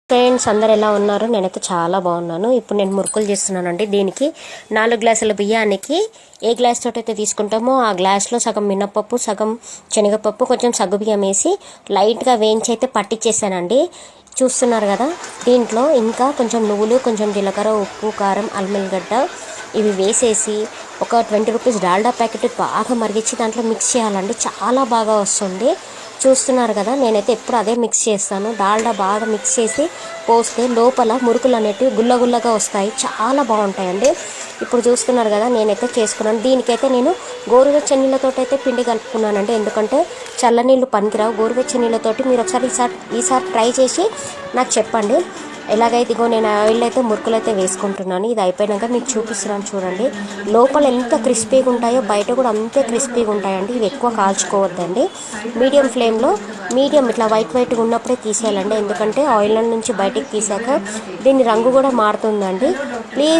Friends అందరు ఎలా ఉన్నారు? నేనైతే చాలా బాగున్నాను. ఇప్పుడు నేను మురుకులు చేస్తున్నానండి. దీనికి 4 గ్లాసుల బియ్యానికి ఏ గ్లాస్ తోటి అయితే తీసుకుంటామో ఆ గ్లాస్లో సగం మినపప్పు, సగం శనగపప్పు, కొంచెం సగ్గుబియ్యం వేసి లైట్గా వేయించి అయితే పట్టించేసానండి. చూస్తున్నారు కదా. దీంట్లో ఇంకా కొంచెం నువ్వులు, కొంచెం జీలకర్ర, ఉప్పు, కారం, అల్లం ఇవి వేసేసి ఒక 20 రూపీస్ డాల్డా ప్యాకెట్ బాగా మరిగించి దాంట్లో మిక్స్ చేయాలండి. చాలా బాగా వస్తుంది. చూస్తున్నారు కదా. నేనైతే ఎప్పుడు అదే మిక్స్ చేస్తాను. డాల్డా బాగా మిక్స్ చేసి పోస్తే లోపల మురుకులు అనేటివి గుల్లగుల్లగా వస్తాయి. చాలా బాగుంటాయండి. ఇప్పుడు చూస్తున్నారు కదా. నేనైతే చేసుకున్నాను. దీనికైతే నేను గోరువెచ్చని నీళ్ళతో అయితే పిండి కలుపుకున్నానండి. ఎందుకంటే చల్లనీళ్ళు పనికిరావు. గోరువెచ్చని నీళ్ళతోటి మీరు ఒకసారి ఈసారి ట్రై చేసి నాకు చెప్పండి. ఎలాగైతే ఇగో నేను ఆయిల్ అయితే మురుకులు అయితే వేసుకుంటున్నాను. ఇది అయిపోయాక మీకు చూపిస్తున్నాను చూడండి. లోపల ఎంత క్రిస్పీగా ఉంటాయో బయట కూడా అంతే క్రిస్పీగా ఉంటాయండి. ఇవి ఎక్కువ కాల్చుకోవద్దండి. మీడియం ఫ్లేమ్లో ఇట్లా వైట్గా ఉన్నప్పుడే తీసేయాలండి. ఎందుకంటే ఆయిల్ నుంచి బయటికి తీసాక దీని రంగు కూడా మారుతుందండి. ప్లీజ్